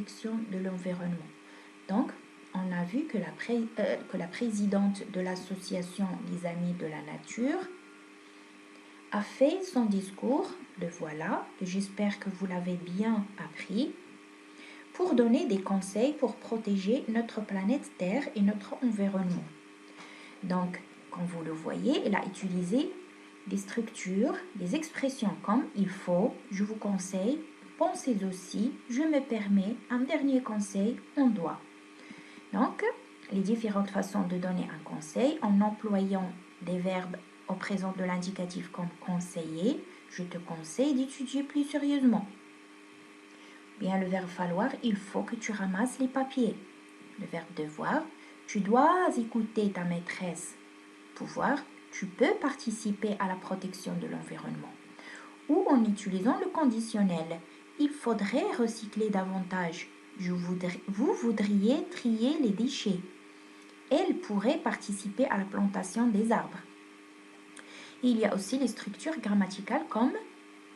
protection de l'environnement. Donc, on a vu que la présidente de l'association Les Amis de la Nature a fait son discours, le voilà, que j'espère que vous l'avez bien appris, pour donner des conseils pour protéger notre planète Terre et notre environnement. Donc, comme vous le voyez, elle a utilisé des structures, des expressions comme il faut, je vous conseille, pensez aussi, je me permets, un dernier conseil, on doit. Donc, les différentes façons de donner un conseil en employant des verbes au présent de l'indicatif comme conseiller, je te conseille d'étudier plus sérieusement. Bien, le verbe falloir, il faut que tu ramasses les papiers. Le verbe devoir, tu dois écouter ta maîtresse. Pouvoir, tu peux participer à la protection de l'environnement. Ou en utilisant le conditionnel, il faudrait recycler davantage. Vous voudriez trier les déchets. Elle pourrait participer à la plantation des arbres. Il y a aussi les structures grammaticales comme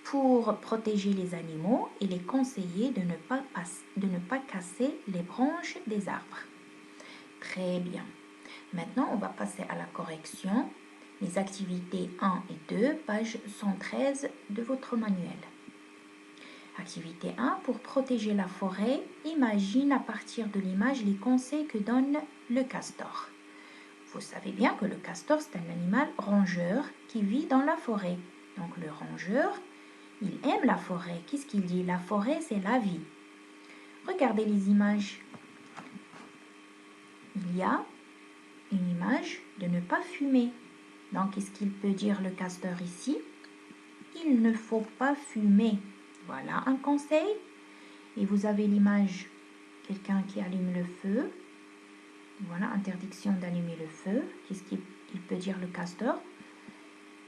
pour protéger les animaux et les conseiller de ne pas casser les branches des arbres. Très bien. Maintenant, on va passer à la correction. Les activités 1 et 2, page 113 de votre manuel. Activité 1, pour protéger la forêt, imagine à partir de l'image les conseils que donne le castor. Vous savez bien que le castor, c'est un animal rongeur qui vit dans la forêt. Donc le rongeur, il aime la forêt. Qu'est-ce qu'il dit? La forêt, c'est la vie. Regardez les images. Il y a une image de ne pas fumer. Donc, qu'est-ce qu'il peut dire le castor ici? Il ne faut pas fumer. Voilà un conseil. Et vous avez l'image, quelqu'un qui allume le feu. Voilà, interdiction d'allumer le feu. Qu'est-ce qu'il peut dire le castor?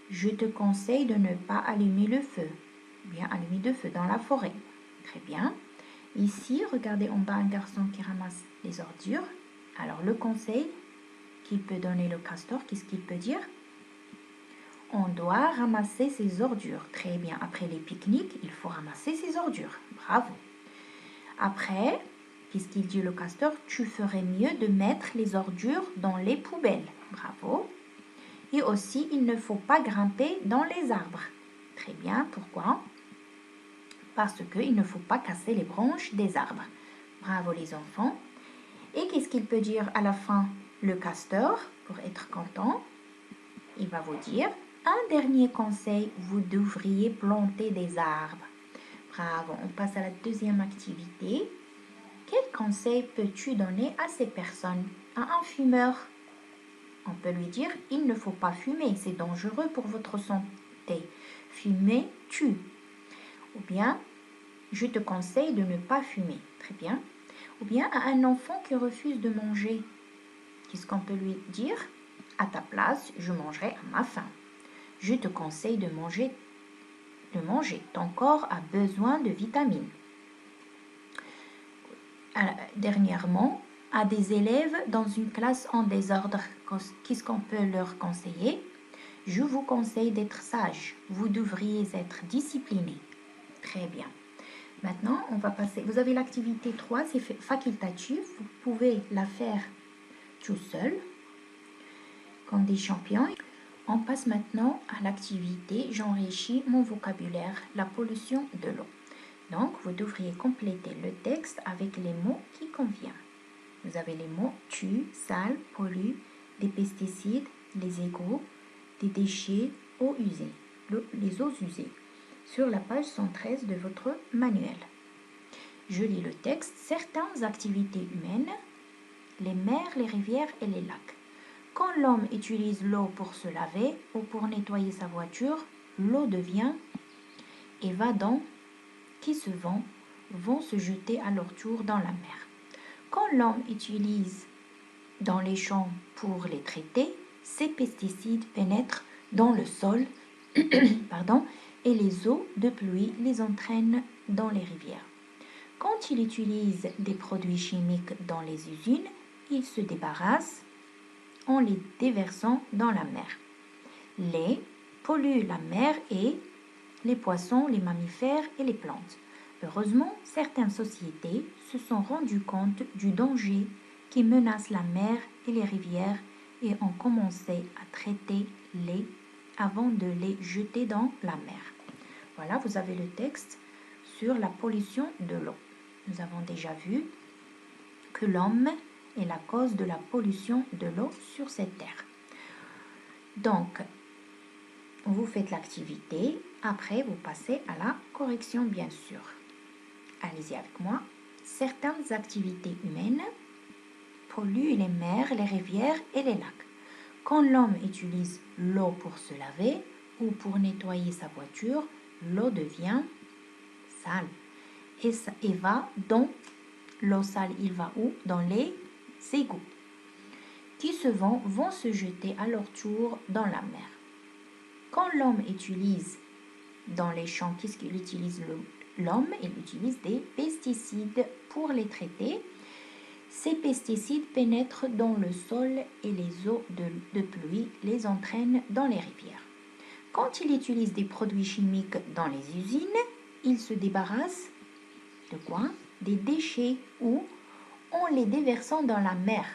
Je te conseille de ne pas allumer le feu. Bien, allumer de feu dans la forêt. Très bien. Ici, regardez en bas un garçon qui ramasse les ordures. Alors, le conseil qu'il peut donner le castor, qu'est-ce qu'il peut dire? On doit ramasser ses ordures. Très bien. Après les pique-niques, il faut ramasser ses ordures. Bravo. Après, qu'est-ce qu'il dit le castor? Tu ferais mieux de mettre les ordures dans les poubelles. Bravo. Et aussi, il ne faut pas grimper dans les arbres. Très bien. Pourquoi? Parce qu'il ne faut pas casser les branches des arbres. Bravo les enfants. Et qu'est-ce qu'il peut dire à la fin? Le castor, pour être content, il va vous dire un dernier conseil, vous devriez planter des arbres. Bravo, on passe à la deuxième activité. Quel conseil peux-tu donner à ces personnes? À un fumeur, on peut lui dire il ne faut pas fumer, c'est dangereux pour votre santé. Fumer tue. Ou bien, je te conseille de ne pas fumer. Très bien. Ou bien à un enfant qui refuse de manger. Qu'est-ce qu'on peut lui dire? À ta place, je mangerai à ma faim. Je te conseille de manger. Ton corps a besoin de vitamines. Dernièrement, à des élèves dans une classe en désordre, qu'est-ce qu'on peut leur conseiller? Je vous conseille d'être sage. Vous devriez être discipliné. Très bien. Maintenant, on va passer. Vous avez l'activité 3, c'est facultatif. Vous pouvez la faire tout seul, comme des champions. On passe maintenant à l'activité j'enrichis mon vocabulaire, la pollution de l'eau. Donc, vous devriez compléter le texte avec les mots qui conviennent. Vous avez les mots tue, sale, pollue, des pesticides, les égouts, des déchets, eaux usées, les eaux usées, sur la page 113 de votre manuel. Je lis le texte. Certaines activités humaines, les mers, les rivières et les lacs. Quand l'homme utilise l'eau pour se laver ou pour nettoyer sa voiture, l'eau devient évadants qui se vont se jeter à leur tour dans la mer. Quand l'homme utilise dans les champs pour les traiter, ces pesticides pénètrent dans le sol et les eaux de pluie les entraînent dans les rivières. Quand il utilise des produits chimiques dans les usines, il se débarrasse en les déversant dans la mer. Les polluent la mer et les poissons, les mammifères et les plantes. Heureusement, certaines sociétés se sont rendues compte du danger qui menace la mer et les rivières et ont commencé à traiter les avant de les jeter dans la mer. Voilà, vous avez le texte sur la pollution de l'eau. Nous avons déjà vu que l'homme est la cause de la pollution de l'eau sur cette terre. Donc, vous faites l'activité, après vous passez à la correction bien sûr. Allez-y avec moi. Certaines activités humaines polluent les mers, les rivières et les lacs. Quand l'homme utilise l'eau pour se laver ou pour nettoyer sa voiture, l'eau devient sale et va dans l'eau sale, il va où? Dans les égouts qui vont se jeter à leur tour dans la mer. Quand l'homme utilise dans les champs, qu'est-ce qu'il utilise l'homme? Il utilise des pesticides pour les traiter. Ces pesticides pénètrent dans le sol et les eaux de pluie les entraînent dans les rivières. Quand il utilise des produits chimiques dans les usines, il se débarrasse de quoi? Des déchets ou en les déversant dans la mer.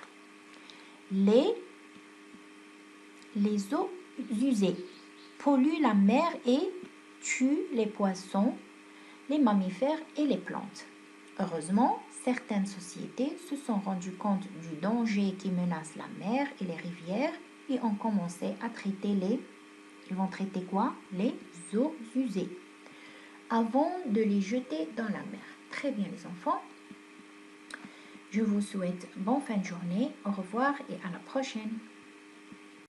Les eaux usées polluent la mer et tuent les poissons, les mammifères et les plantes. Heureusement, certaines sociétés se sont rendues compte du danger qui menace la mer et les rivières et ont commencé à traiter ils vont traiter quoi? Les eaux usées avant de les jeter dans la mer. Très bien les enfants. Je vous souhaite bonne fin de journée. Au revoir et à la prochaine.